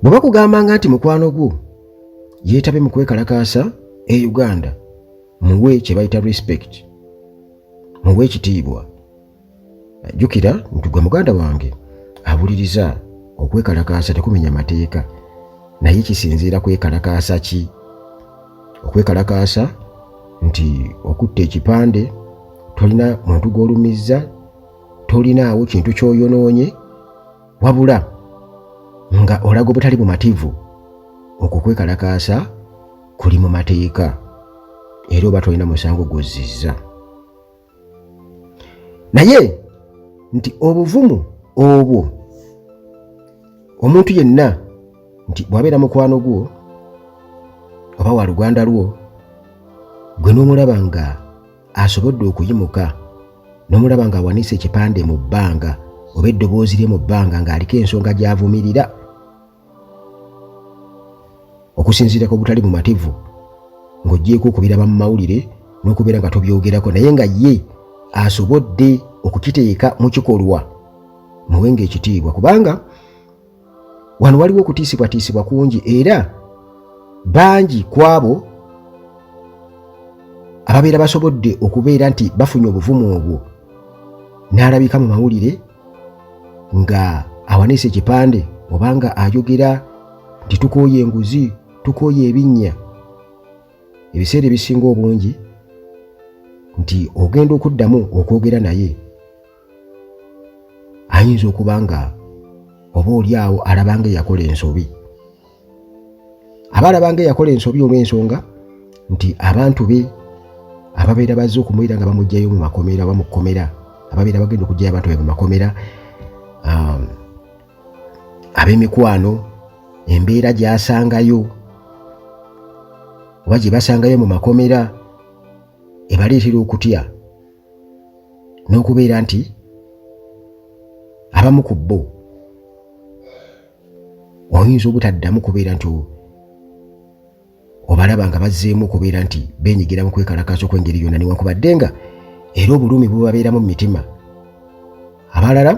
bw'oba kugambanga nti mukwano gwo yeetabe mu kwekalakaasa e Uganda, muwe kye bayita respect, muwe ekitiibwa. Jjukira nti gwe muganda wange abuliriza, okwekalakaasa tekumenya mateeka, naye kisinziira kwekalakaasa ki. Okwekalakaasa nti okutta ekipande, tolina muntu gw'olumizza, tolinaawo kintu ky'oyonoonye, wabula nga olaga obutali bumativu, okwo kwekalakaasa kuli mu mateeka era oba tolina musango gw'ozzizza. Naye nti obuvumu obwo omuntu yenna nti bw'abeera mukwano gwo oba wa luganda lwo, gwe n'omulaba nga asobodde okuyimuka, n'omulaba nga awanise ekipande mu bbanga oba eddoboozi lye mu bbanga ng'aliko ensonga gy'avumirira, okusinziira ku butali bumativu, ng'oggyeko okubiraba mu mawulire n'okubeera nga tobyogerako, naye nga ye asobodde okukiteeka mu kikolwa, muwenga ekitiibwa, kubanga wano waliwo okutiisibwatiisibwa kungi, era bangi ku abo ababeera basobodde okubeera nti bafunye obuvumu obwo, n'alabika mu mawulire nga awanise ekipande oba nga ayogera nti tukooye enguzi, tukooye ebinnya. Ebiseera ebisinga obungi nti ogenda okuddamu okwogera naye, ayinza okuba nga oba oli awo alabanga eyakola ensobi, aba alabanga eyakola ensobi olw'ensonga nti abantu be ababeera bazze okumuwira nga bamuggyayo mu makomera oba mu kkomera, ababeera bagenda okugyayo abantu be mu makomera, ab'emikwano, embeera gy'asangayo oba gye basangayo mu makomera ebaleetera okutya, n'okubeera nti abamu ku bo oyinza obutaddamu kubeera nti obalaba nga bazzeemu okubeera nti beenyigira mu kwekalakaasa okw'engeri yonna, newankubadde nga era obulumi bubabeeramu mu mitima. Abalala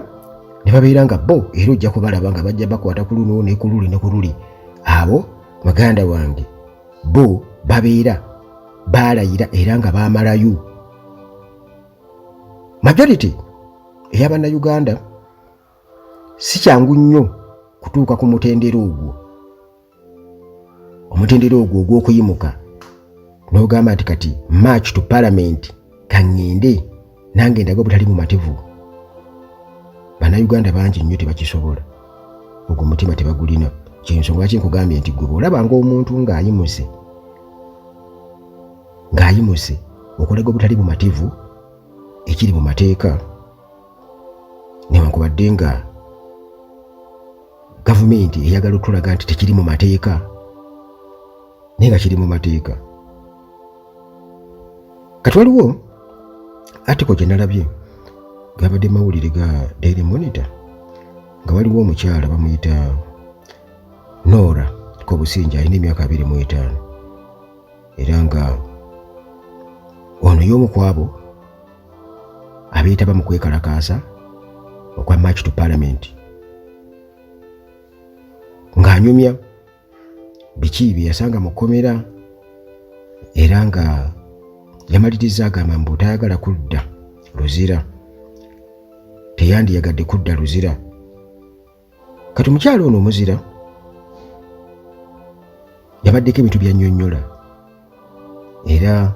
ne babeera nga bo era ojja kubalaba nga bajja bakwata ku luno ne ku luli ne ku luli. Abo baganda wange bo babeera baalayira era nga baamalayo. Majority ey'Abannayuganda si kyangu nnyo kutuuka ku mutendera ogwo, omutendera ogwo ogw'okuyimuka n'ogamba nti kati march to parliament kaŋŋende nange ndaga obutali mumativu. Bannayuganda bangi nnyo tebakisobola, ogwo omutima tebagulina. Kyensonga lwaki nkugambye nti gwe bw'olabanga omuntu ng'ayimuse okulaga obutali bumativu ekiri mu mateeka, newankubadde nga gavumenti eyagala otulaga nti tekiri mu mateeka naye nga kiri mu mateeka. Kati waliwo article gye nalabye gabadde mawulire ga Daily Monitor nga waliwo omukyala bamuyita Nora Kobusinja, alina emyaka 25 era nga ono y'omu ku abo abeetaba mu kwekalakaasa okwa march to parliament, ng'anyumya biki bye yasanga mu kkomera era nga yamaliriza agamba mbu tayagala kudda luzira, teyandiyagadde kudda luzira. Kati omukyala ono omuzira yabaddeko ebintu byannyonnyola era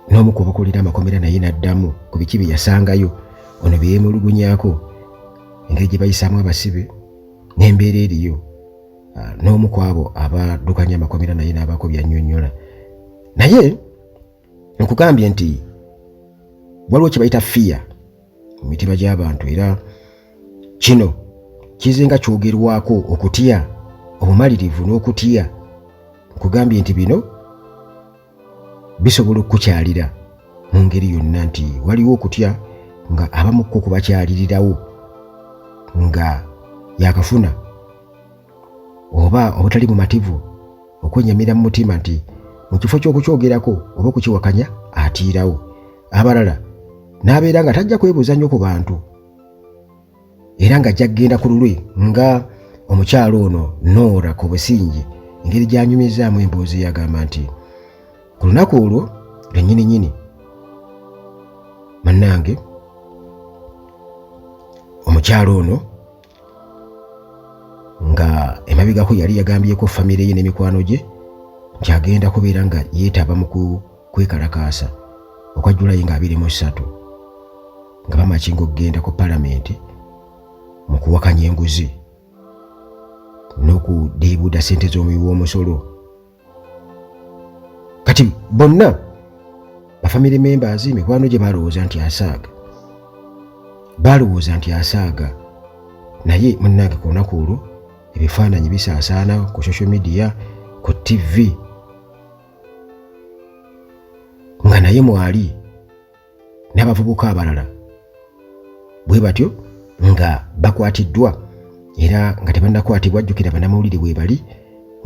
n'omu ku bakulira amakomera naye n'addamu ku biki bye yasangayo, ono bye yeemulugunyaako, engeri gye bayisaamu abasibe n'embeera eriyo. N'omu ku abo abaddukanya amakomera naye n'abaako byannyonnyola. Naye nkugambye nti waliwo kye bayita fear mu mitima gy'abantu, era kino kizenga kyogerwako, okutya, obumalirivu n'okutya. Nkugambye nti bino bisobola okukyalira mu ngeri yonna, nti waliwo okutya nga abamu ko kubakyalirirawo nga yakafuna oba obutali bumativu okwenyamira mu mutima nti mu kifo ky'okukyogerako oba okukiwakanya atiirawo. Abalala n'abeera nga tajja kwebuuza nnyo ku bantu era nga ajja kgenda ku lulwe nga omukyalo ono Nora Kobusinge engeri gy'anyumizaamu emboozi yagamba nti ku lunaku olwo lwennyini mannange omukyalo ono nga emabegako yali yagambyeko famire ye n'emikwano gye nti agenda kubeera nga yeetaba mu kwekalakaasa okwa Julayi nga 23 nga bamakinga okugenda ku palamenti mu kuwakanya enguzi n'okudiibuuda ssente z'omuwi w'omusolo. Kati bonna bafamire members mikwano gye balowooza nti asaaga naye munnange ku lunaku olwo ebifaananyi bisaasaana ku social media, ku TV, nga naye mwali n'abavubuka abalala bwe batyo nga bakwatiddwa era nga tebannakwatibwa. Jjukira bannamawulire bwe bali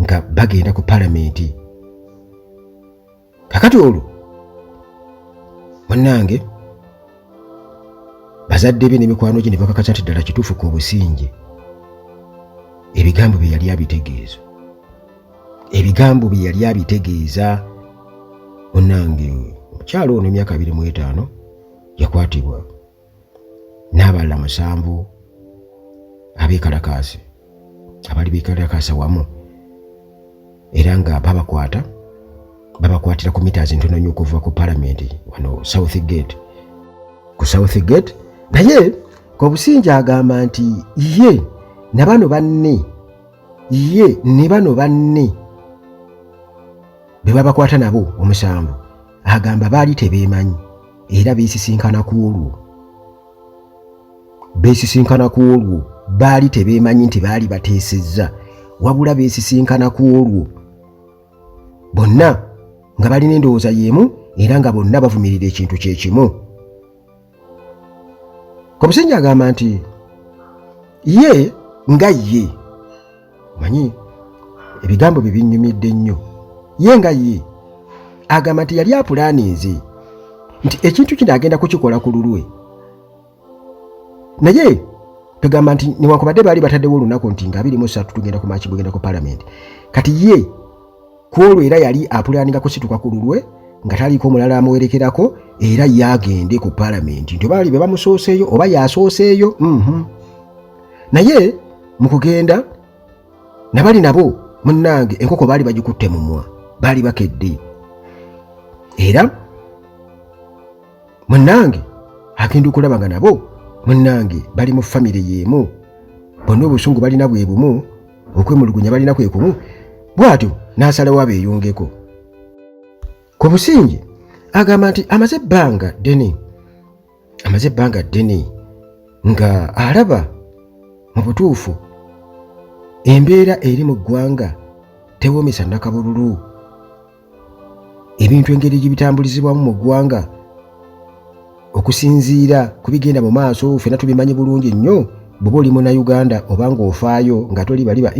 nga bagenda ku palamenti. Kakati olwo munnange bazadde be n'emikwano gye ne bakakasa nti ddala kituufu Kobusinge ebigambo bye yali abitegeeza. Munnange omukyalo ono emyaka 25 yakwatibwa n'abalala 7 abeekalakaasi abali beekalakaasa wamu era nga babakwatira ku mitaazi ntono nnyo okuva ku palamenti wano ku Southgate. Naye Kobusinge agamba nti ye ne bano banne be babakwata nabo 7 agamba baali tebeemanyi era beesisinkana ku olwo baali tebeemanyi nti baali bateesezza wabula beesisinkana ku olwo bonna nga balina endowooza y'emu era nga bonna bavumirira ekintu kye kimu. Kobusinge agamba nti ye manyi ebigambo bye binnyumidde nnyo. Ye nga ye agamba nti yali apulaaninze nti ekintu kino agenda kukikola ku lulwe, naye tugamba nti newankubadde baali bataddewo olunaku nti nga 23 tugenda ku maaki bwegenda ku palamenti. Kati ye ku olwo era yali apulaaninga kusituka ku lulwe nga taliiko omulala amuwerekerako era yagende ku palamenti nti baali be bamusooseeyo oba yasooseeyo. Naye mu kugenda nabali nabo munnange enkoko baali bagikutte mumwa, baali bakedde era munnange agenda okulaba nga nabo munnange bali mu famire y'emu, bonna obusungu balina bwe bumu, okwemulugunya balina kwe kumu, bw'atyo n'asalawo abeeyongeko. Kobusinge agamba nti amaze ebbanga ddene nga alaba mu butuufu embeera eri mu ggwanga tewoomesa nnakabululu. Ebintu engeri gye bitambulizibwamu mu ggwanga okusinziira ku bigenda mu maaso ffenna tubimanyi bulungi nnyo. Bw'oba oli Munnayuganda oba ng'ofaayo nga toli baliba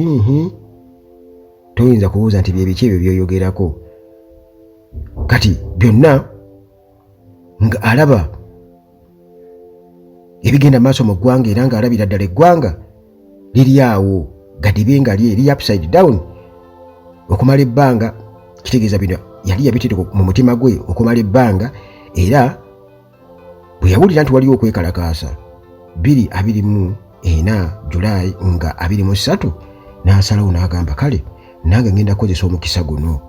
toyinza kubuuza nti byebiki ebyo byoyogerako. Kati byonna nga alaba ebigenda maaso mu ggwanga era ng'alabira ddala eggwanga liri awo gadibe nga liri upside down okumala ebbanga. Kitegeeza bino yali yabitire mu mutima gwe okumala ebbanga, era bwe yawulira nti waliwo okwekalakaasa 24 Julayi nga 23 n'asalawo n'agamba kale nange ngenda kukozesa omukisa guno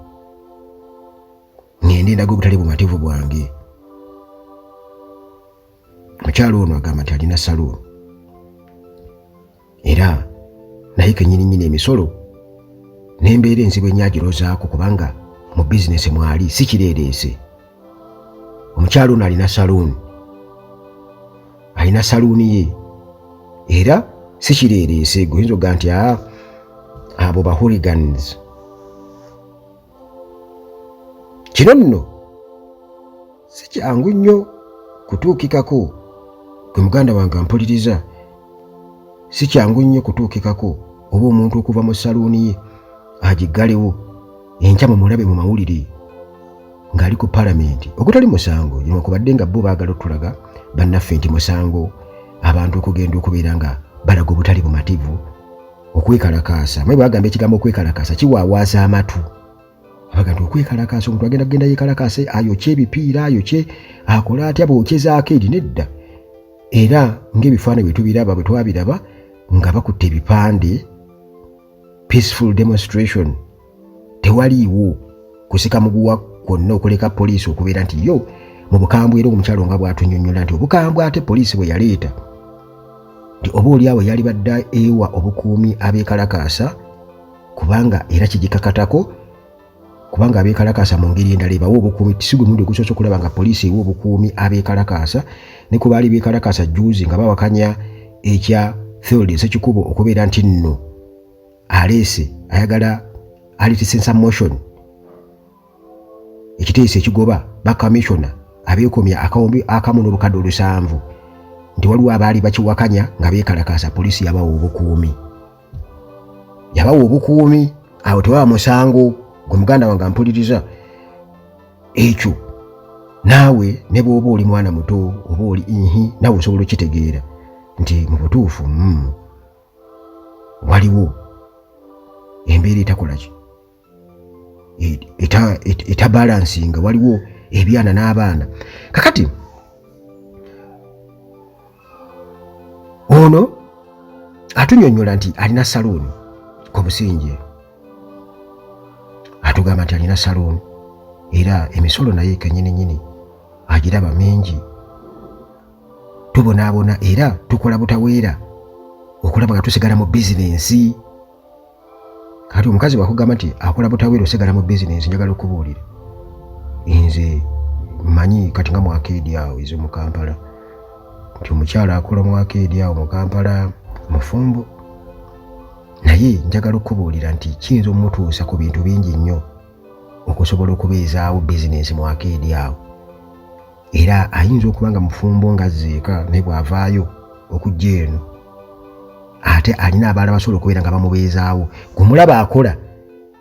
ngende ndaga obutali bumativu bwange. Mukyalo ono agamba nti alina saloon era naye kennyini emisolo n'embeera enzibu enyagirozaako kubanga mu bizinesi mwali si kireereese. Omukyalo ono alina saluuni ye era si kireereese. Goyinza okuga nti abo ba hooligans. Kino nno si kyangu nnyo kutuukikako. Gwe muganda wange ampuliriza, si kyangu nnyo kutuukikako oba omuntu okuva mu saluuni ye agiggalewo enkya mumulabe mu mawulire ng'ali ku palamenti ogutali musango, newankubadde nga bo baagala otulaga bannaffe nti musango abantu okugenda okubeera nga balaga obutali bumativu okwekalakaasa. Mwe bagamba ekigambo okwekalakaasa kiwaawaza amatu. Abaganda okwekalakaasa omuntu agenda yekalakaase ayokye ebipiira ayokye akola atya bwokyezaako eri nedda. Era ng'ebifaananyi bwe tubiraba bwe twabiraba nga bakutte ebipande peaceful demonstration, tewaliiwo kusika muguwa kwonna okuleka poliisi okubeera nti yo mu bukambwe era omukyalo nga bw'atunnyonnyola nti obukambwe ate poliisi bwe yaleeta nti oba oliawo yali badde ewa obukuumi abeekalakaasa kubanga era kigikakatako kubanga abeekalakaasa mu ngeri endala ebawa obukuumi tisigwe mundi ogusoose okulaba nga poliisi ewa obukuumi abeekalakaasa ne ku baali beekalakaasa juuzi nga bawakanya ekya Field Ssekikubo okubeera nti nno aleese ayagala alitisensa motion ekiteeso ekigoba bakamishona abeekomya akawumbi akamu n'obukadde 7 nti waliwo abaali bakiwakanya nga beekalakaasa poliisi yabawa obukuumi awo tewaba musango. Gwe muganda wange ampuliriza ekyo naawe ne bw'oba oli mwana muto oba oli naawe osobola okitegeera nti mu butuufu waliwo embeera etakolaki etabalansinga, waliwo ebyana n'abaana. Kakati ono atunnyonnyola nti alina salooni ku Businge, atugamba nti alina salooni era emisolo naye kennyini agiraba mingi. Tubonaabona era tukola butaweera okulaba nga tusigala mu bizinensi. Kati omukazi bw'akugamba nti akola butaweera osigala mu bizinensi, njagala okubuulira nze mmanyi kati nga mu Arcade awo ezo mu Kampala nti omukyala akola mu Arcade awo mu Kampala mufumbo, naye njagala okubuulira nti kiyinza omutuusa ku bintu bingi nnyo okusobola okubeezaawo bizinensi mu Arcade awo. Era ayinza okuba nga mufumbo nga azzeeka naye bw'avaayo okujja eno ate alina abaala basobola okubeera nga bamubeezaawo. Gumulaba akola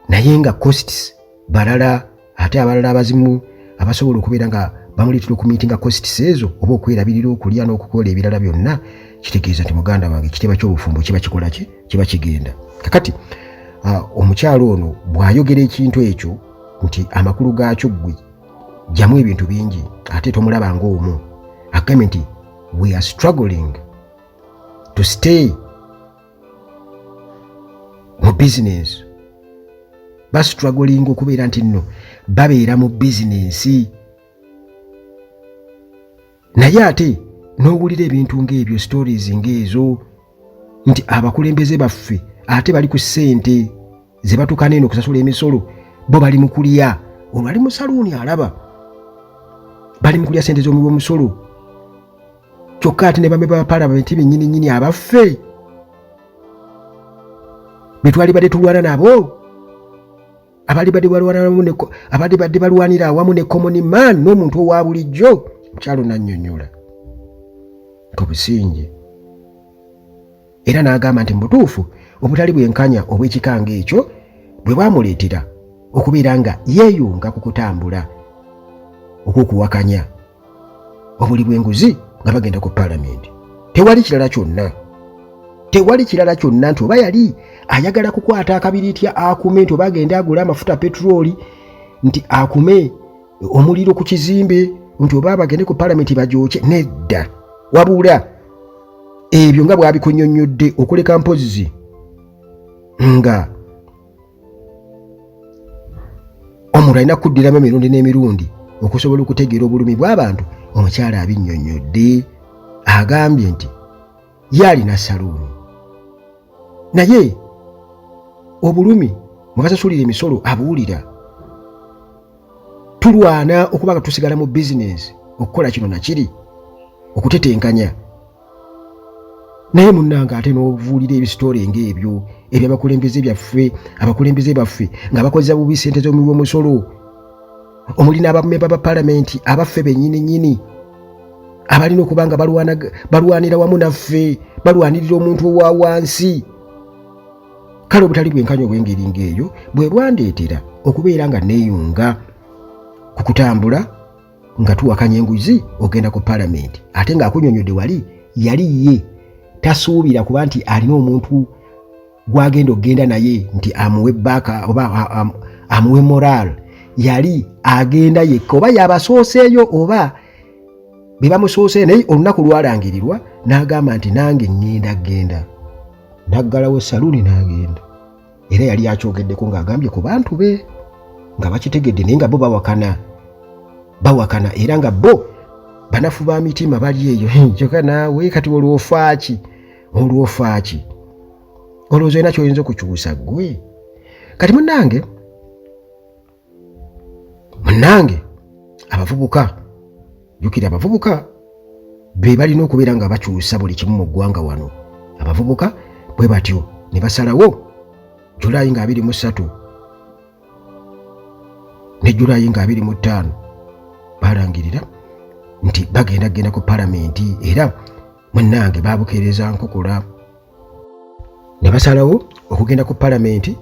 naye nga costs balala, ate abalala abazimu abasobola okubeera nga bamuleetera okumiitinga costs ezo oba okwerabirira okulya n'okukola ebirala byonna, kitegeeza nti muganda wange ekitiibwa ky'obufumbo kiba kikola ki? Kiba kigenda. Kakati omukyalo ono bw'ayogera ekintu ekyo nti amakulu gaakyo ggwe jjamu ebintu bingi ate tomulaba ng'omu. Agambye nti we are struggling to stay mu business. Bastruggling okubeera nti nno babeera mu bizinensi, naye ate n'owulira ebintu ng'ebyo, stories ng'ezo nti abakulembeze baffe ate bali ku ssente ze batuuka n'eno okusasula emisolo, bo bali mu kulya. Olwo ali mu saluuni alaba bali mu kulya ssente z'omuwi omusolo, kyokka ate ne bamemba ba palamenti bennyini abaffe be twali badde tulwana nabo, abali badde balwanira awamu ne common man n'omuntu owa bulijjo. Mukyalo nannyonnyola ku Businge era n'agamba nti mu butuufu obutali bwenkanya obw'ekikanga ekyo bwe bwamuleetera okubeera nga yeeyunga ku kutambula okw'okuwakanya obuli bw'enguzi nga bagenda ku palamenti. Tewali kirala kyonna nti oba yali ayagala kukwata akabiriitya akume, nti oba agenda agula amafuta petroli nti akume omuliro ku kizimbe, nti oba bagende ku palamenti bagyokye. Nedda, wabula ebyo nga bw'abikunnyonnyodde okuleka mpozi nga omuntu alina kuddiramu emirundi n'emirundi okusobola okutegeera obulumi bw'abantu. Omukyala abinnyonnyodde, agambye nti ye alina saluuni naye obulumi mwe basasulira emisolo abuwulira. Tulwana okuba nga tusigala mu bizinensi okukola kino nakiri okutetenkanya, naye munnanga ate n'obuulira ebisitoole ng'ebyo eby'abakulembeze baffe nga bakozesa bubi ssente z'omuwi omusolo. Omuli n'abamemba ba palamenti abaffe bennyini abalina okuba nga balwanira wamu naffe, balwanirira omuntu owa wansi. Kale obutali bwenkanya obw'engeri ng'eyo bwe bwandeetera okubeera nga neeyunga ku kutambula nga tuwakanya enguzi ogenda ku palamenti, ate ng'akunnyonnyodde wali yali ye tasuubira kuba nti alina omuntu gwagenda okgenda naye nti amuwe baka oba amuwe moral yali agenda yekka oba yabasooseeyo oba be bamusoosee naye olunaku lwalangirirwa n'agamba nti nange ngenda genda naggalawo saluuni n'agenda era yali akyogeddeko ng'agambye ku bantu be nga bakitegedde naye nga bo bawakana era nga bo banafu ba mitima bali eyo kyokka naawe kati olwofaaki olowooza olina kyoyinza okukyusa ggwe kati munnange abavubuka jjukira abavubuka be balina okubeera nga bakyusa buli kimu mu ggwanga wano abavubuka bwe batyo ne basalawo Julayi nga 23 ne Julayi nga 25 balangirira nti bagenda ku palamenti era munnange babukeereza nkokola ne basalawo okugenda ku palamenti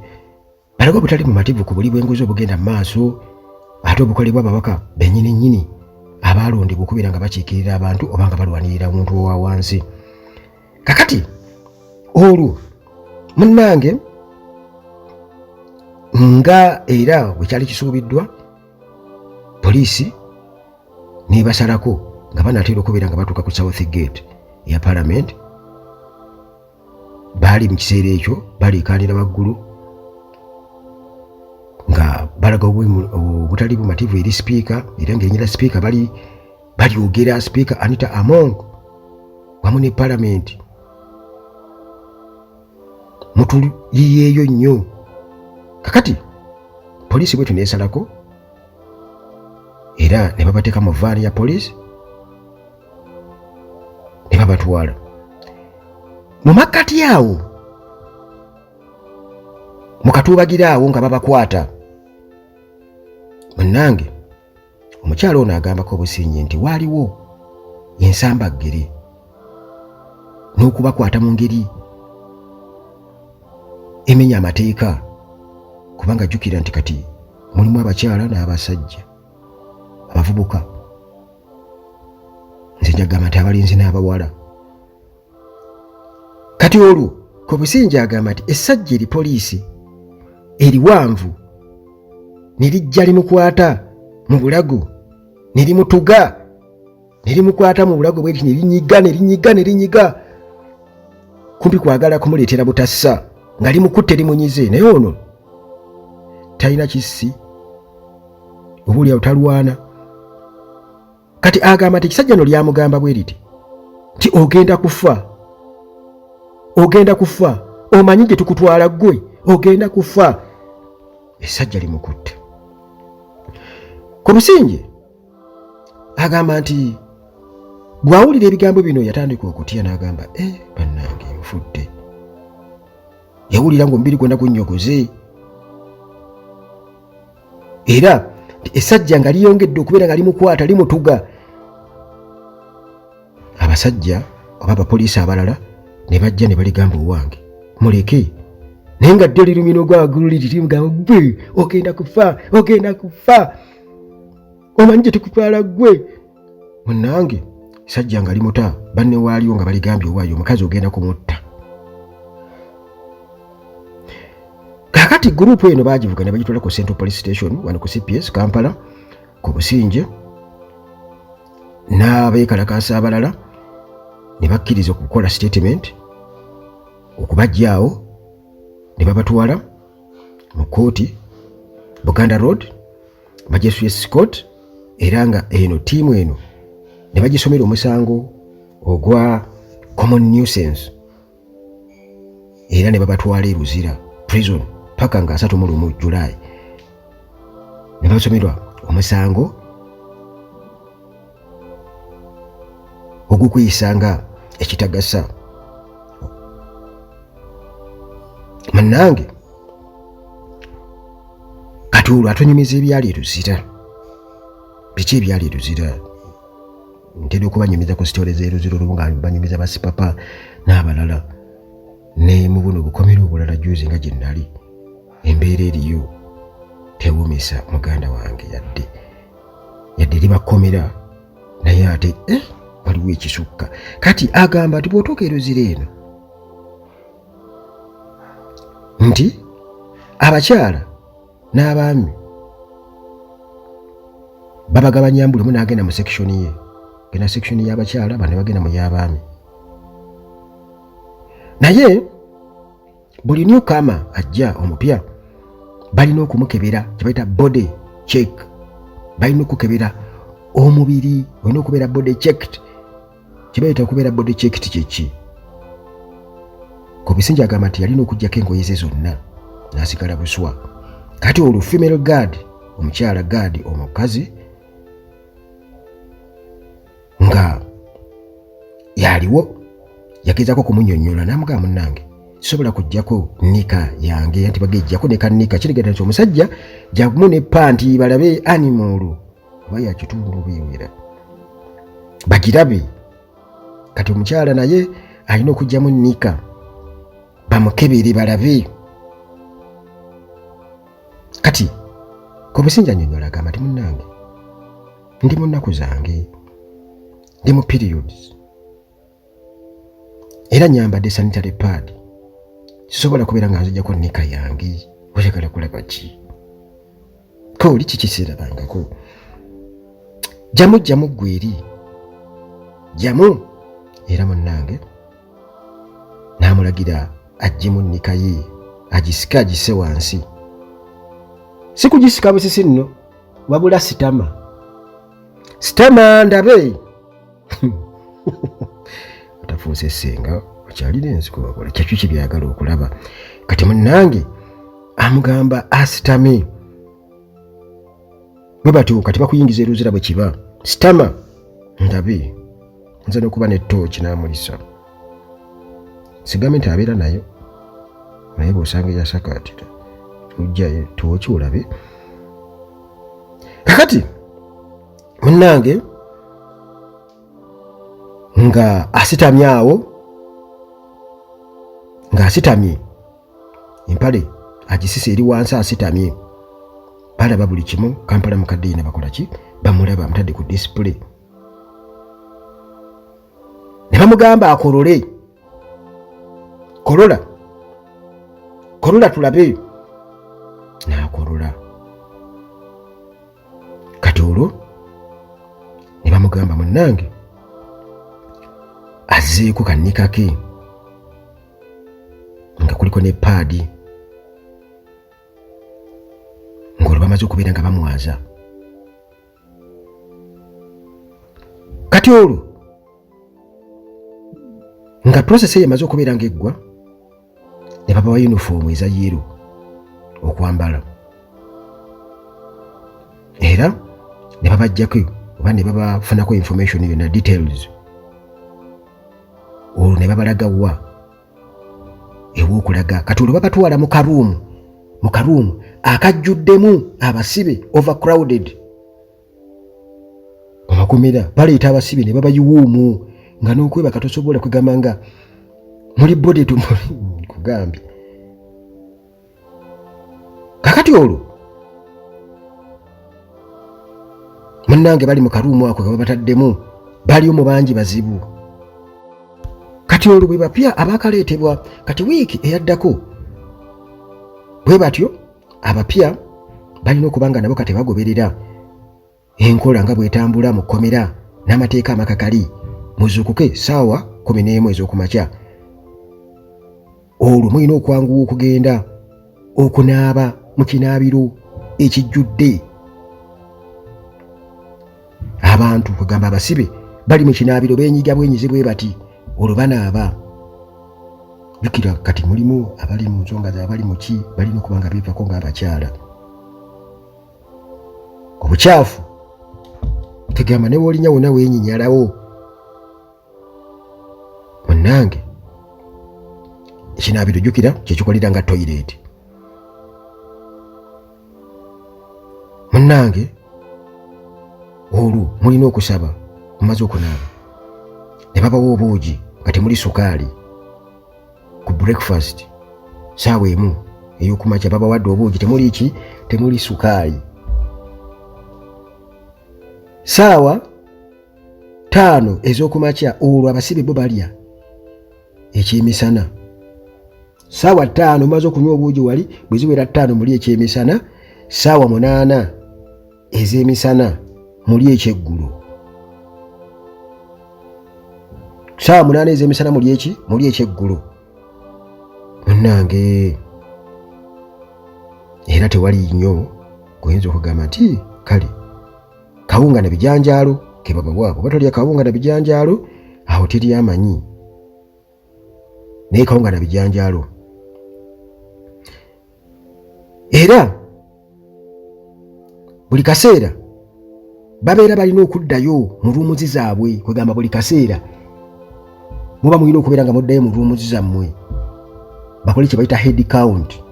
balaga obutali mumativu ku buli bw'enguzi obugenda mu maaso ate obukolebwa ababaka bennyini abalondebwa okubeera nga bakiikirira abantu oba nga balwanirira omuntu owa wansi kakati olwo munnange nga era bwe kyali kisuubiddwa poliisi nebasalako nga banaatera okubeera nga batuuka ku South Gate eya Parliament baali mu kiseera ekyo baliikaanira waggulu nga balaga obutali bumativu eri sipiika era ng'erinnya sipiika balyogera sipiika Anita Among wamu ne Parliament mutuliyeeyo nnyo kakati poliisi bwetu neesalako era ne babateeka mu vaani ya poliisi ne babatwala mu makkati awo mu katuubagira awo nga babakwata munnange omukyalo ono agambako obusinyi nti waaliwo ensambaggere n'okubakwata mu ngeri emenya amateeka kubanga jjukira nti kati mulimu abakyala n'abasajja abavubuka nze njagamba nti abalenzi n'abawala kati olwo Kobusinja agamba nti essajja eri poliisi eriwanvu ne lijja limukwata mu bulago ne limutuga ne limukwata mu bulago bweti ne linyiga kumpi kwagala kumuleetera butassa nga limukutte limunyize naye ono talina kissi obuulyawo talwana kati agamba nti ekisajja no lyamugamba bwe riti nti ogenda kufa omanyi gye tukutwala ggwe ogenda kufa essajja limukutte Kobusinje agamba nti bw'awulira ebigambo bino yatandika okutya n'agamba bannange nfudde yawulira ng'omubiri gwonna gunnyogoze era essajja nga liyongedde okubeera nga limukwata limutuga abasajja oba abapoliisi abalala ne bajja ne baligamba owange muleke naye nga ddyo lirumina ogwagulu liri limugamba gwe ogenda kufa omanyi gye tukutwala ggwe munnange essajja nga limuta banne waaliwo nga baligambye owaayo omukazi ogenda kumutta kakati gurupu eno bagivuga ne bagitwala ku Central Police Station wano ku CPS Kampala ku Businje n'abeekalakaasa abalala ne bakkiriza okukola statement okubajjaawo ne babatwala mu kooti Buganda Road Magistrates Court era nga eno ttiimu eno ne bagisomera omusango ogwa common nuisance era ne babatwala Luzira prison paka nga 31 Julayi ne basomerwa omusango ogukuyisanga ekitagasa munnange kati olwo atonyumiza ebyali Luzira biki ebyali Luzira ntera okubanyumiza ku sitole z'Eruzira olwo nga banyumiza basipapa n'abalala ne mu buno bukomera obulala juzi nga gye nnali embeera eriyo tewumisa muganda wange yadde libakomera naye ate waliwo ekisukka kati agamba nti bw'otuuka Eruzira eno nti abakyala n'abaami babagabanya buli omu n'agenda mu section ye, genda section y'abakyala bano bagenda mu y'abaami. Naye buli newcomer ajja omupya balina okumukebera kye bayita body check, balina okukebera omubiri, olina okubeera body checked. Kye bayita okubeera body checked kyeki? Ku Bisinja agamba nti yalina okuggyako engoye ze zonna n'asigala buswa. Kati olwo female guard, omukyala guard omukazi nga yaliwo yagezaako kumunyonnyola n'amugamba munnange sobola kuggyako nika yange, anti bagejjako neka nika kirigenda nti omusajja jagumu ne panti balabe animal oba ya kitundu biwera bagirabe. Kati omukyala naye alina okugyamu nika bamukebere balabe. Kati ku Bisinja annyonnyola agamba nti munnange ndi mu nnaku zange, ndi mu periods era nyambadde sanitary pad, sisobola kubeera nga nzijjako nika yange. Oyagala kulaba ki? Kooli kikiseerabangako. Jamu gweri jamu. Era munnange n'amulagira aggyemu nika ye agisika agisse wansi. Si kugisika busisi nno, wabula sitama ndabe. Otafuuse senga okyalina ensiko wakola kyekyo kye byagala okulaba. Kati munnange amugamba asitame bwe batyo. Kati bakuyingiza eruzira bwe kiba sitama ndabe. Nze n'okuba ne tooki n'amulisa. Sigambe nti abeera nayo naye bw'osanga eyasakaatira ojja tooki olabe. Kakati munnange nga asitamye awo, ng'asitamye empale agisisa eri wansi asitamye, balaba buli kimu. Kampala mukadde yina bakola ki? Bamulaba amutadde ku display ne bamugamba akolole. Kolola tulabe. N'akolola. Kati olwo ne bamugamba munnange azzeeko kannika ke nga kuliko ne paadi, ng'olwo bamaze okubeera nga bamwaza. Kati olwo nga process emaze okubeera ng'eggwa, ne babawa uniform eza yero okwambala, era ne babajjako oba ne babafunako information yonna details. Olwo ne babalaga wa ew'okulaga. Kati olwo babatwala mu karuumu akajjuddemu abasibe overcrowded. Omakomera baleeta abasibe ne babayiwuumu nga n'okwebaka tosobola kwegamba nga muli bode kugambye. Kakati olwo munnange bali mu karuumu ako nga babataddemu, bali omu bangi bazibu. Kati olwo bwe bapya abaakaleetebwa. Kati wiiki eyaddako bwe batyo abapya balina okuba nga nabo kati bagoberera enkola nga bwetambula mu kkomera n'amateeka amakakali. Muzuukuke ssaawa 11 ez'okumakya. Olwo mulina okwanguwa okugenda okunaaba mu kinaabiro ekijjudde. Abantu kugamba abasibe bali mu kinaabiro beenyiga bwenyize bwe bati, olwo banaaba. Jjukira kati mulimu abali mu nsonga zaabali mu ki, balina okuba nga beevako ng'abakyala. Obukyafu tegamba ne w'olinya wonna weenyinyalawo. Munnange ekinaabiro jjukira kyekikolera nga toilet. Munnange olwo mulina okusaba mumaze okunaaba ne babawa obuugi nga temuli sukaali. Ku breakfast ssaawa emu ey'okumakya babawadde obuugi temuli ki? Temuli sukaali. Ssaawa 5 ez'okumakya olwo abasibe bo balya ekyemisana Saawa 5 omaze okunywa obuugi wali, bwe ziwera 5 muli ekyemisana, saawa 8 ez'emisana muli ekyeggulo. Saawa 8 ez'emisana muli ekyeggulo. Munnange era tewali nnyo kuyinza okugamba nti kale kawunga na bijanjaalo ke babawaabo. Oba tolya kawunga na bijanjaalo, awo teri amanyi. Naye kawunga na bijanjaalo. Era buli kaseera babeera balina okuddayo mu ruumuzi zaabwe. Kwegamba buli kaseera muba mulina okubeera nga muddayo mu ruumuzi zammwe, bakole kye bayita head count,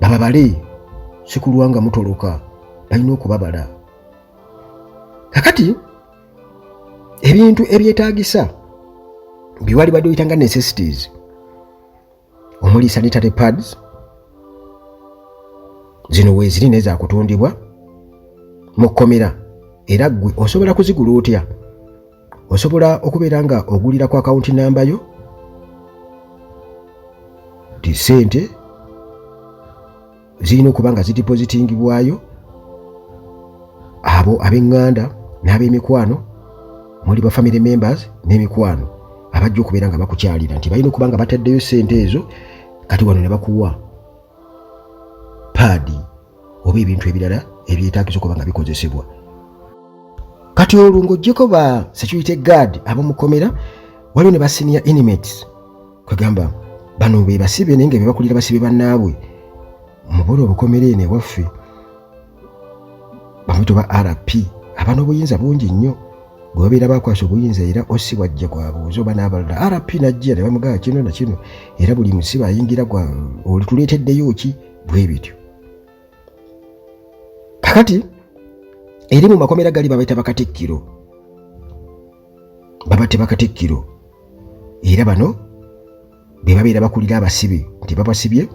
bababale. Si kulwa nga mutoloka, balina okubabala. Kakati ebintu ebyetaagisa biwali badde oyita nga necessities, omuli sanitary pads, zino weeziri neza kutundibwa mu kkomera. Era gwe osobola kuzigula otya? Osobola okubeera nga ogulira ku akawunti namba yo, ti sente zirina okuba nga zidipositingibwayo abo ab'eŋŋanda n'ab'emikwano, muli ba family members n'emikwano abajja okubeera nga bakukyalira nti balina okuba nga bataddeyo sente ezo. Kati wano ne bakuwa paadi oba ebintu ebirala ebyetaagisa okuba nga bikozesebwa. Kati olwo ng'oggyeko ba security guard ab'omu kkomera, waliwo ne ba senior inmates. Kwegamba bano be basibe naye nga be bakulira basibe bannaabwe. Mu bwolo obukomera eno ewaffe bamuyita ba RP abana obuyinza bungi nnyo. Bwe babeera bakwasa obuyinza era osi wajja gwabuuza oba n'abalala, RP najja ne bamugamba kino na kino, era buli musibe ayingira olituleeteddeyo ki, bwe bityo. Kakati eri mu makomera gali babayita bakatikkiro, babatte bakatikkiro. Era bano be babeera bakulira abasibe nti babasibye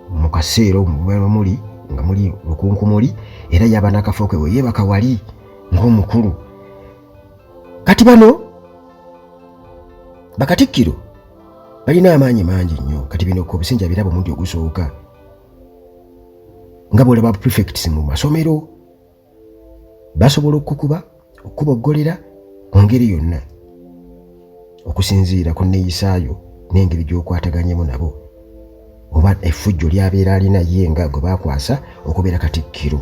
mu kaseera muli nga muli lukunkumuli, era yaba n'akafo ke we yeebaka wali ng'omukulu. Kati bano bakatikkiro balina amaanyi mangi nnyo. Kati bino ku Obusinja birabo omundi ogusooka nga bw'olaba prefects mu masomero basobola okukuba okuboggolera mu ngeri yonna okusinziira ku nneeyisaayo n'engeri gy'okwataganyemu nabo, oba effujjo lyabeera alina ye nga gwe baakwasa okubeera katikkiro.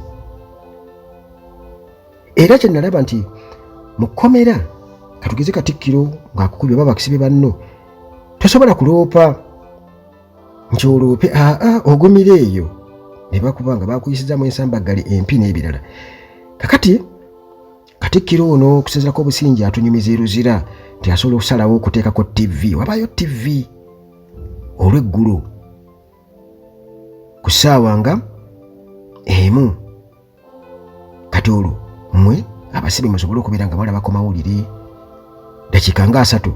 Era kye nalaba nti mu kkomera katugeze katikkiro ng'akukubye oba bakisibe banno, tosobola kuloopa nti oloope, ogumire eyo ne bakuba nga bakuyisizaamu ensambaggali empi n'ebirala. Kakati katikkiro ono okusinziirako Obusinja atunyumiza eruzira nti asobola okusalawo okuteekako TV. Wabaayo TV olw'eggulo ku ssaawa nga emu. Kati olwo mmwe abasibe musobole okubeera nga mulabako mawulire dakiika nga 3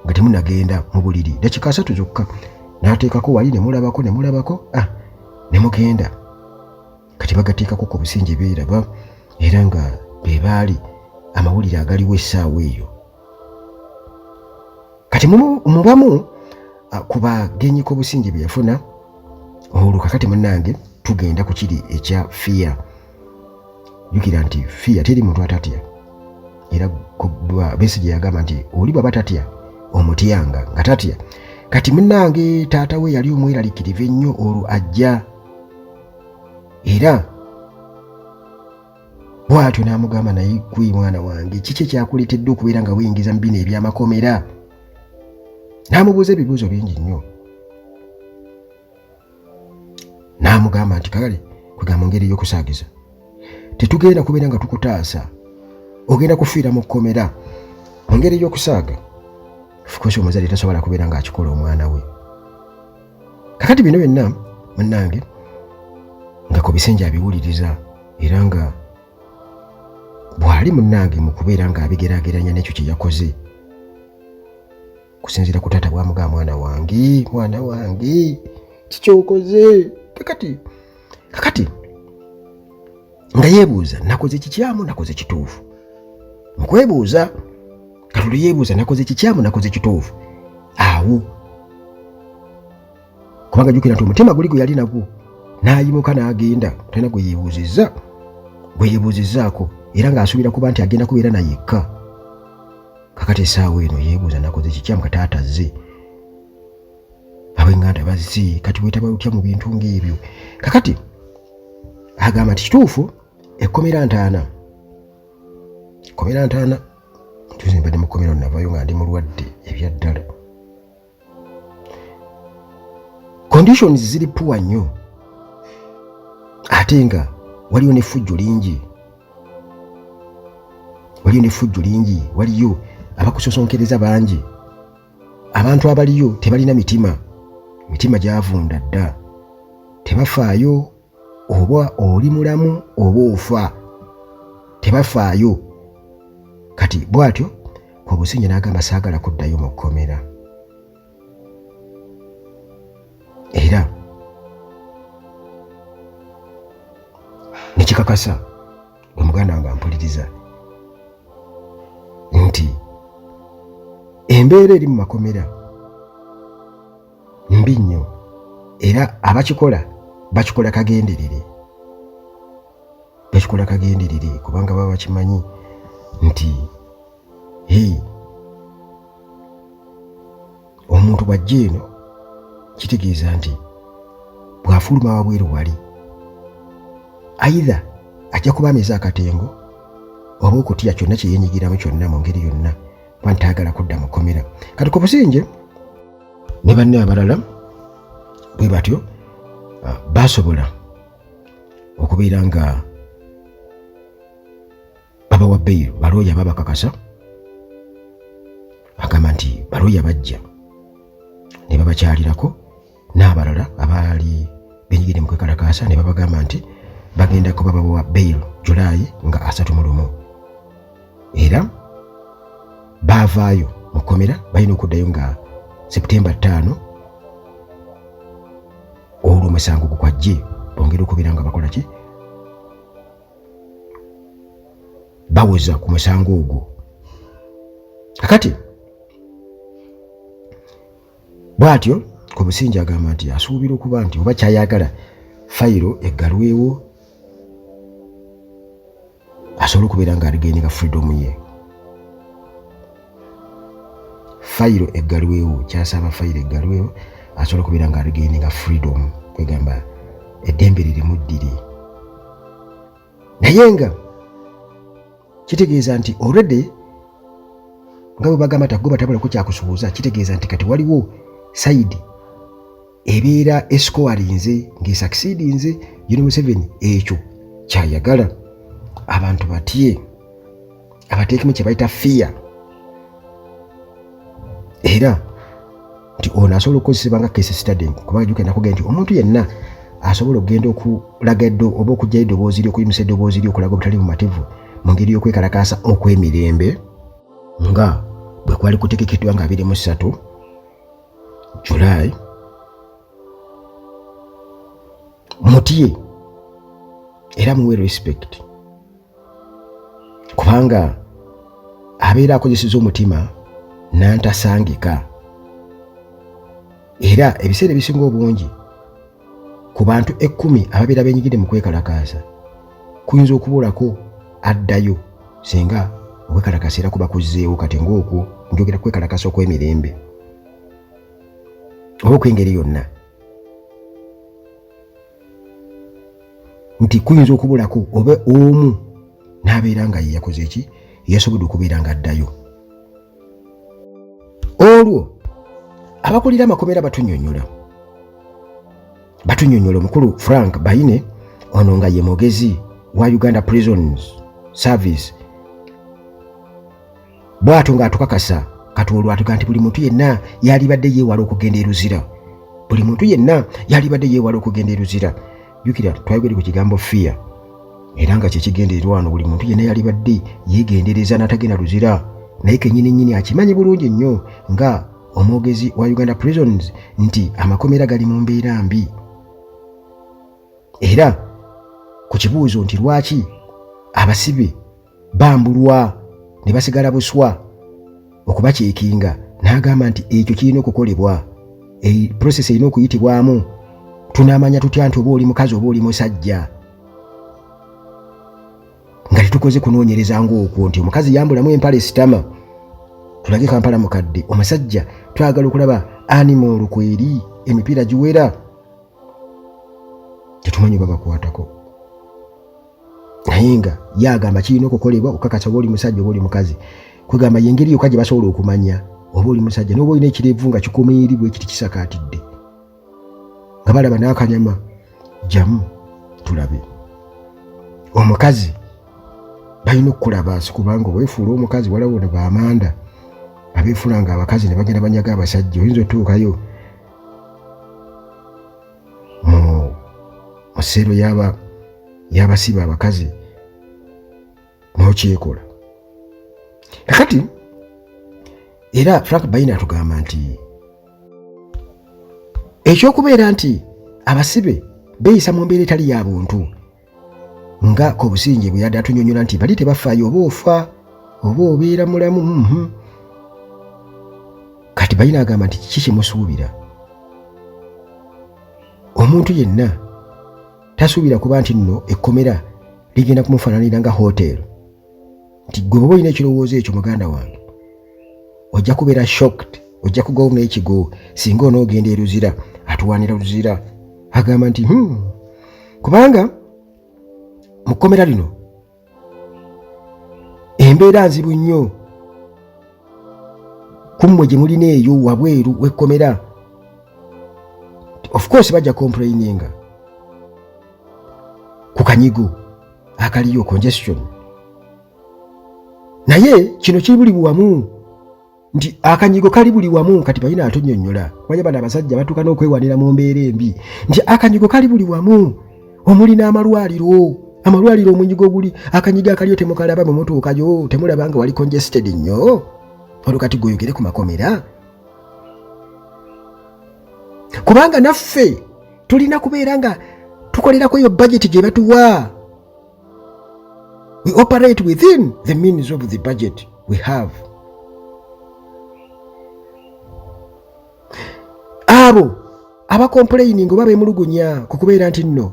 nga temunagenda mu buliri, dakiika 3 zokka, n'ateekako wali ne mulabako ne mugenda. Kati bagateekako ku Obusinja beeraba era nga be baali amawulire agaliwo essaawa eyo. Kati mu bamu ku bagenyi k'Obusinja bye yafuna olwo, kakati munnange tugenda ku kiri ekya fear. Jukira nti fear teri muntu atatya, era Besigye yagamba nti oli bw'aba tatya omutyanga nga tatya. Kati munnange taata we yali omweraliikirivu ennyo olwo ajja, era bw'atyo n'amugamba naye gwe mwana wange kiki ekyakuleetedde okubeera nga weyingiza mu bino eby'amakomera? N'amubuuza ebibuuzo bingi nnyo. N'amugamba nti kale kwegamba ngeri y'okusaagiza tetugenda kubeera nga tukutaasa, ogenda kufiira mu kkomera mu ngeri y'okusaaga. Fukosi omuzadde tasobola kubeera ng'akikola omwana we. Kakati bino byonna munnange nga ku Bisinja abiwuliriza, era nga bw'ali munnange mu kubeera ng'abigeraageranya n'ekyo kye yakoze kusinziira ku taata bw'amugamba mwana wange kikyokoze. Kakati nga yeebuuza nakoze kikyamu nakoze kituufu. Mu kwebuuza Katulu yeebuuza nakoze kikyamu nakoze kituufu, awo kubanga jjukira nti omutima guli gwe yali nagwo n'ayimuka n'agenda talina gwe yeebuuzizzaako era ng'asuubira kuba nti agenda kubeera naye yekka. Kakati essaawa eno yeebuuza nakoze kikyamu kataatazze ab'enganda bazzi kati weetaba lutya mu bintu ng'ebyo. Kakati agamba nti kituufu ekkomera ntaana tuzi mbadde mu kkomera navayo nga ndi mulwadde ebyaddala. Conditions ziri puwa nnyo ate nga waliyo n'effujjo lingi, waliyo abakusosonkereza bangi, abantu abaliyo tebalina mitima gyavunda dda, tebafaayo oba oli mulamu oba ofa, tebafaayo. Kati bw'atyo Obusinge n'agamba saagala kuddayo mu kkomera, era nekikakasa omuganda wange ampuliriza nti embeera eri mu makomera mbi nnyo, era abakikola bakikola kagenderere, kubanga baba bakimanyi nti omuntu bw'ajja eno kitegeeza nti bw'afuluma wabweru wali aidha ajja kuba ameza akatengo oba okutya kyonna kye yeenyigiramu kyonna mu ngeri yonna kuba ntaagala kudda mu kkomera. Kati ku Businge ne banne abalala bwe batyo basobola okubeera nga babawa bbeeyi, balooya babakakasa, agamba nti balooya bajja ne babakyalirako, n'abalala abaali benyigire mu kwekalakaasa ne babagamba nti bagenda kuba babawa bbeeyi Julaayi nga 31, era baavaayo mu kkomera balina okuddayo nga Septemba 5 olwo omusango gukwajje bongera okubeera nga bakola ki, bawoza ku musango ogwo. Kakati bw'atyo ku Businge agamba nti asuubira okuba nti oba kyayagala fayiro eggalwewo asobole okubeera nga aligeninga freedom ye. Fayiro eggalwewo, kyasaba fayiro eggalwewo asobole okubeera nga aligeninga freedom, kwegamba eddembe lirimuddire. Naye nga kitegeeza nti already nga bwe bagamba nti go batabulako kyakusuubuza, kitegeeza nti kati waliwo side ebeera escorinze ng'esucceedinze General Museveni ekyo kyayagala abantu batye, abateekemu kye bayita fear, era nti ono asobola okukozesebwa nga case study, kubanga jjukira nakugenda nti omuntu yenna asobola okugenda okulaga oba okugyayo eddoboozi okuyimusa eddoboozi okulaga obutali bumativu mu ngeri y'okwekalakaasa okw'emirembe nga bwe kwali kutegekeddwa nga 23 Julaayi, mutye era muwe respect, kubanga abeera akozeseza omutima n'antasangika, era ebiseera ebisinga obungi ku bantu 10 ababeera benyigire mu kwekalakaasa kuyinza okubuulako addayo singa okwekalakaasa era kuba kuzzeewo. Kati ng'okwo njogera kwekalakaasa okw'emirembe oba okw'engeri yonna, nti kuyinza okubulako oba omu n'abeera nga ye yakoze eki, yasobodde okubeera nga addayo. Olwo abakulira amakomera batunnyonnyola omukulu Frank Baine, ono nga ye mwogezi wa Uganda Prisons Service, bw'atyo ng'atukakasa kati olwo atuga nti buli muntu yenna yalibadde yeewala okugenda eruzira, jjukira twayogere ku kigambo fear, era nga kyekigendererwa wano, buli muntu yenna yalibadde yeegendereza n'atagenda ruzira, naye kennyini akimanyi bulungi nnyo nga omwogezi wa Uganda Prisons nti amakomera gali mu mbeera mbi, era ku kibuuzo nti lwaki abasibe bambulwa ne basigala buswa okubakiikinga, n'agamba nti ekyo kirina okukolebwa process erina okuyitibwamu tunaamanya tutya nti oba oli mukazi oba oli musajja nga tetukoze kunoonyereza ng'okwo nti omukazi yambulamu empale sitama tulage kampala mukadde omusajja twagala okulaba animal kweri emipiira giwera tetumanyi babakwatako naye nga yagamba kirina okukolebwa okukakasa oba oli musajja oba oli mukazi kwegamba yengeri yokka gye basobola okumanya oba oli musajja n'oba olina ekirevu nga kikumiiribwa ekiti kisakaatidde nga balaba n'akanyama jamu tulabe omukazi balina okukulaba si kubanga obwefuula omukazi walawo ne baamanda abeefula nga abakazi ne bagenda banyaga abasajja oyinza otuukayo mu ssero y'abasiba abakazi n'okyekola kakati era Frank Baina atugamba nti ekyokubeera nti abasibe beeyisa mu mbeera etali ya buntu nga Kobusinge bwe yadde atunyonnyola nti bali tebafaayo oba ofa oba obeera mulamu kati Baina agamba nti kiki kyemusuubira omuntu yenna tasuubira kuba nti nno ekkomera ligenda kumufaananira nga hoteri nti gwe bw'oba olina ekirowoozo ekyo muganda wange ojja kubeera shocked ojja kugawo n'ekigo singa onoogenda eruzira atuwaanira luzira agamba nti kubanga mu kkomera lino embeera nzibu nnyo kummwe gye mulina eyo wabweru w'ekkomera of course bajja complaininga ku kanyigo akaliyo congestion naye kino kiri buli wamu nti akanyigo kali buli wamu kati Baina atonnyonnyola kubanga bano abasajja batuuka n'okwewanira mu mbeera embi nti akanyigo kali buli wamu omuli n'amalwaliro omunyigo oguli akanyigo akaliyo temukalaba bwe mutuukayo temulaba nga wali congested nnyo olwo kati gweyogere ku makomera kubanga naffe tulina kubeera nga tukolerako eyo budget gye batuwa we operate within the means of the budget we have abo abakomplaining oba beemulugunya ku kubeera nti nno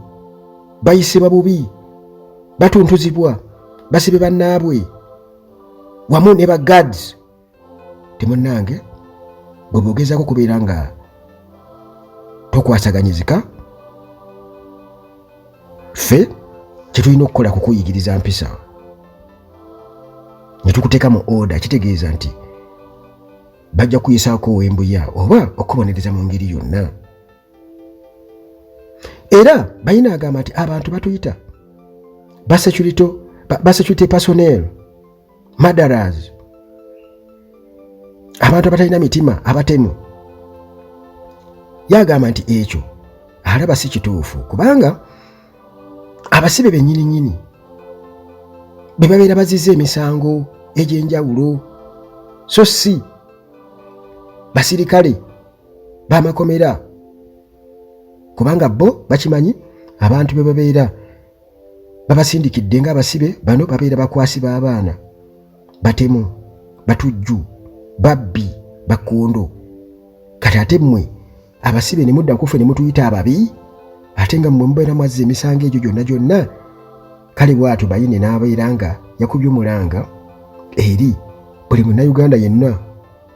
bayisibwa bubi batuntuzibwa basibe bannaabwe wamu ne ba guards temunnange bwe bogezaako kubeera nga tokwasaganyizika ffe kyetulina okukola kukuyigiriza mpisa ne tukuteeka mu order kitegeeza nti bajja kuyisaako ow'embuya oba okubonereza mu ngeri yonna era Baina agamba nti abantu batuyita basecurity personnel murderers abantu abatalina mitima abatemu yagamba nti ekyo alaba si kituufu kubanga abasibe bennyini be babeera bazizza emisango egy'enjawulo so si basirikale b'amakomera kubanga bo bakimanyi abantu be babeera babasindikidde ng'abasibe bano babeera bakwasi b'abaana batemu batujju babbi bakondo kati ate mmwe abasibe ne mudda nkufe ne mutuyita ababi ate nga mmwe mubeera mwazza emisango egyo gyonna kale bw'atyo Baine n'abeera nga yakubye omulanga eri buli munnayuganda yenna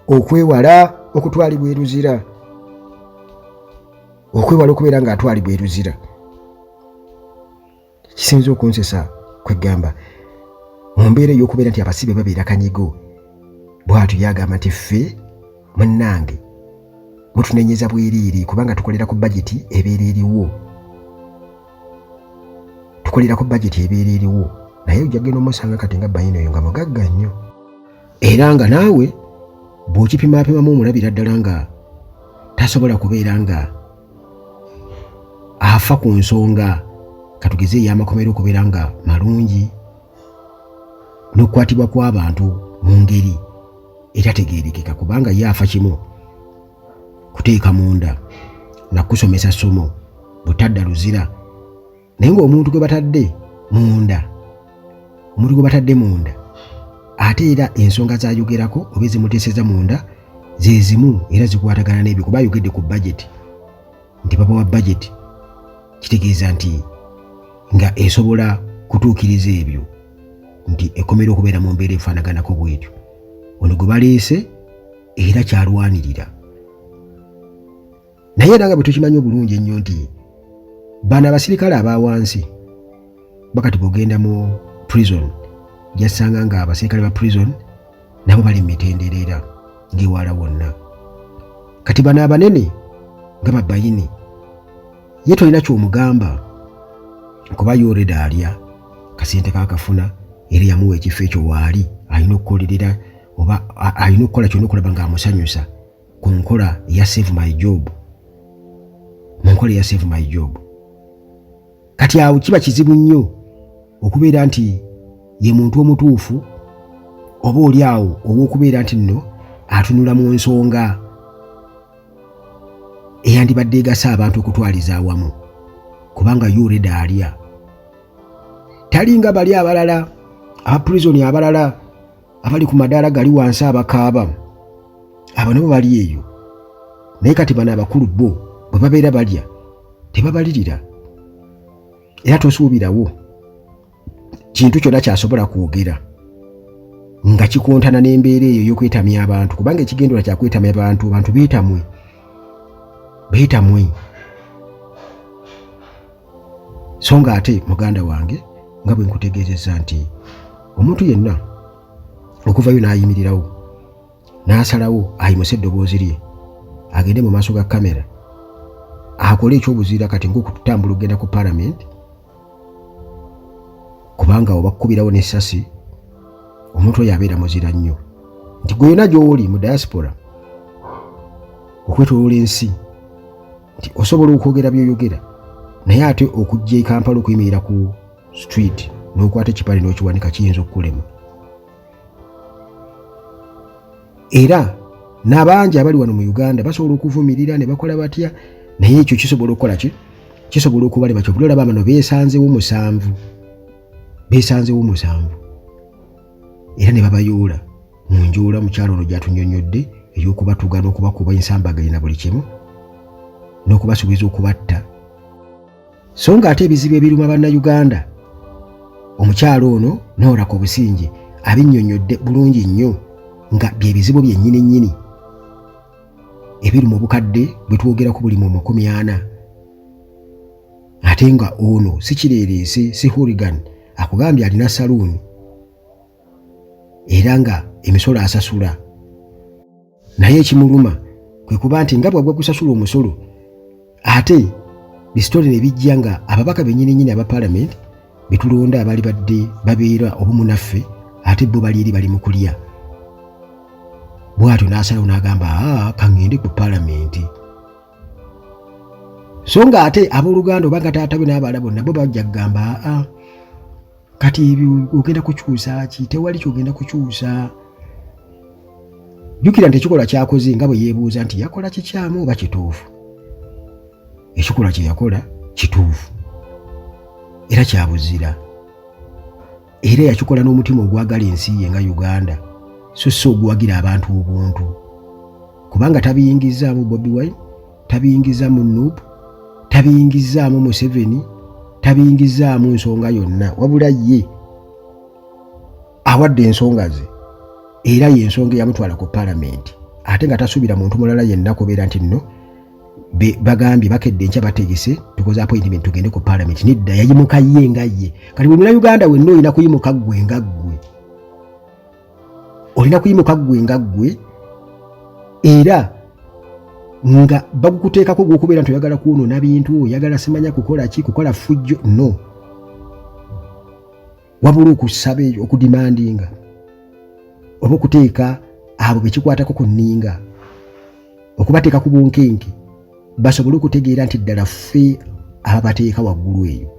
okwewala okutwalibwa eruzira okwewala okubeera nga atwalibwa eruzira kisinza okunsesa kwegamba mu mbeera ey'okubeera nti abasibe babeera kanyigo bw'atyo yagamba nti ffe munnange mutunenyeza bweriiri kubanga tukolera ku bageti ebeera eriwo naye ojja genda omusanga kati nga Baine oyo nga mugagga nnyo era nga naawe bw'okipimaapimamu omulabira ddala nga tasobola kubeera nga afa ku nsonga katugeze ey'amakomero okubeera nga malungi n'okukwatibwa kw'abantu mu ngeri etategeerekeka kubanga ye afa kimu kuteeka munda nakusomesa ssomo butadda luzira naye ng'omuntu gwe batadde munda ate era ensonga z'ayogerako oba ezimuteeseza munda ze zimu era zikwatagana n'ebyo kuba ayogedde ku budget nti papa wa budget kitegeeza nti nga esobola kutuukiriza ebyo nti ekomera okubeera mu mbeera efaanaganako bwetyo. Ono gwe baleese era kyalwanirira. Naye era nga bwe tukimanyi obulungi ennyo nti bano abasirikale aba wansi bakati bw'ogenda mu prison jasanga nga abasirikale ba prison nabo bali mu mitendera ng'ewala wonna. Kati bano abanene nga babayini ye tolina ky'omugamba kuba yoreda alya kasente kakafuna era yamuwa ekifo ekyo waali alina okukolerera oba alina okukola kyonna okulaba ng'amusanyusa ku nkola ya save my job, mu nkola ya save my job. Kati awo kiba kizibu nnyo okubeera nti ye muntu omutuufu oba oli awo ow'okubeera nti nno atunula mu nsonga eyandibadde egasa abantu okutwaliza awamu kubanga yoreda alya. Talinga bali abalala abapurizoni abalala abali ku madaala gali wansi abakaaba abo nabo bali eyo. Naye kati bano abakulu bo bwe babeera balya tebabalirira era tosuubirawo kintu kyonna kyasobola kwogera nga kikontana n'embeera eyo y'okwetamya abantu kubanga ekigendera kyakwetamya abantu beetamwe. So nga ate muganda wange nga bwe nkutegeezezza nti omuntu yenna okuvayo n'ayimirirawo n'asalawo ayimuse eddoboozi lye agende mu maaso ga kamera akole ekyobuzira kati ng'okutambula okugenda ku palamenti kubanga oba kukubirawo n'essasi omuntu oyo abeera muzira nnyo. Nti gwe yonna gy'oli mu diaspora okwetoloola ensi nti osobola okwogera by'oyogera naye ate okujja e Kampala okuyimirira ku street n'okwata ekipale n'okiwanika kiyinza okukulema. Era n'abangi abali wano mu Uganda basobola okuvumirira ne bakola batya naye ekyo kisobola okukola ki? Kisobola okubalema kyo bulala bano beesanzeewo musanvu era ne babayoola mu njoola mukyalo ono gy'atunnyonnyodde ey'okubatuga n'okubakuba ensambaganye na buli kimu n'okubasuubiza okubatta. So nga ate ebizibu ebiruma bannayuganda omukyalo ono Norah Obusinge abinnyonnyodde bulungi nnyo nga bye bizibu byennyini ebiruma obukadde bwe twogera ku buli mu 40 ate nga ono si kireereese si hooligan akugambye alina saluuni era nga emisolo asasula naye ekimuluma kwe kuba nti nga bwagwa gusasula omusolo ate bisitole ne bijja nga ababaka bennyini aba palamenti betulonda abali badde babeera obumu naffe ate bo bali eri bali mu kulya. Bw'atyo n'asalawo n'agamba kaŋŋende ku palamenti. So nga ate abooluganda oba nga taata we n'abaala bonna bo bajja kugamba kati ebyo ogenda kukyusa ki? Tewali kyogenda kukyusa. Jjukira nti ekikolwa kyakoze nga bwe yeebuuza nti yakola kikyamu oba kituufu. Ekikolwa kye yakola kituufu era kya buzira era yakikola n'omutima ogwagala ensi ye nga Uganda so ogwagira abantu obuntu kubanga tabiyingizaamu Bobi Wine, tabiyingizaamu Nuupu, tabiyingizaamu Museveni, tabiyingizaamu nsonga yonna wabula ye awadde ensonga ze era y'ensonga eyamutwala ku palamenti ate nga tasuubira muntu mulala yenna kubeera nti nno bagambye bakedde enkya bategese tukoze appointment tugende ku palamenti. Nedda yayimuka ye nga ye. Kati bwe Munnayuganda wenna olina kuyimuka ggwe nga ggwe. Olina kuyimuka ggwe nga ggwe era nga bagukuteekako gw'okubeera nti oyagala kwonoona bintu oyagala simanya kukola ki kukola fujjo no. Wabula okusaba okudimandinga oba okuteeka abo bekikwatako ku nninga okubateeka ku bunkenke basobole okutegeera nti ddala ffe ababateeka waggulu eyo.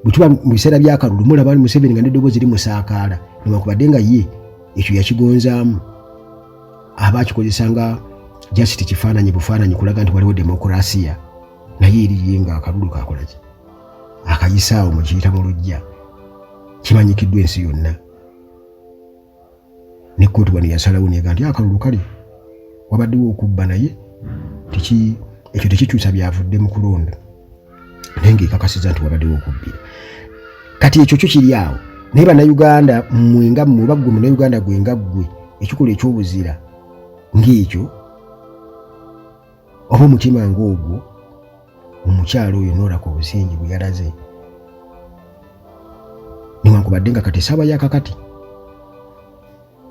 Bwe tuba mu biseera by'akalulu mulaba Museveni nga n'eddoboozi limusaakaala newankubadde nga ye ekyo yakigonzaamu aba akikozesanga just kifaananyi bufaananyi kulaga nti waliwo demokulasiya naye eriye nga akalulu kakola ki akayisaawo mu kiyita mu luggya kimanyikiddwa ensi yonna. ne kkooti wano yasalawo nega nti akalulu kale wabaddewo okubba naye ekyo tekikyusa byavudde mu kulonda naye ng'ekakasiza nti wabaddewo okubbira. Kati ekyo kyo kiri awo naye bannayuganda mwenga mmwe oba ggwe munnayuganda gwe nga ggwe ekikola eky'obuzira ng'ekyo oba omutima ng'ogwo omukyalo oyo n'olaka obusingi bwe yalaze newankubadde nga kati essaawa yakakati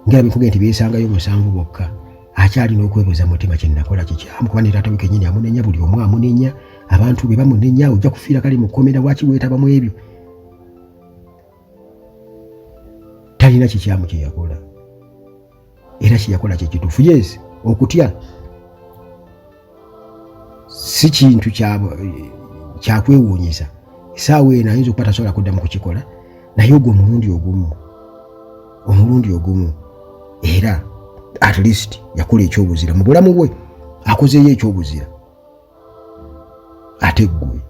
ngera bikuge nti beesangayo 7 bokka akyalina okwebuuza mutima kye nakola kikyamu kuba ne taata we kennyini amunenya buli omu amunenya abantu be bamunenya ojja kufiira kale mu kkomera waki weetabamu ebyo talina kikyamu kye yakola era kye yakola kye kituufu. Yes, okutya si kintu kyakwewuunyisa essaawa eno ayinza okuba tasobola kuddamu kukikola naye ogwo omulundi ogumu era at least yakola ekyobuzira mu bulamu bwe akozeeyo ekyobuzira ate ggwe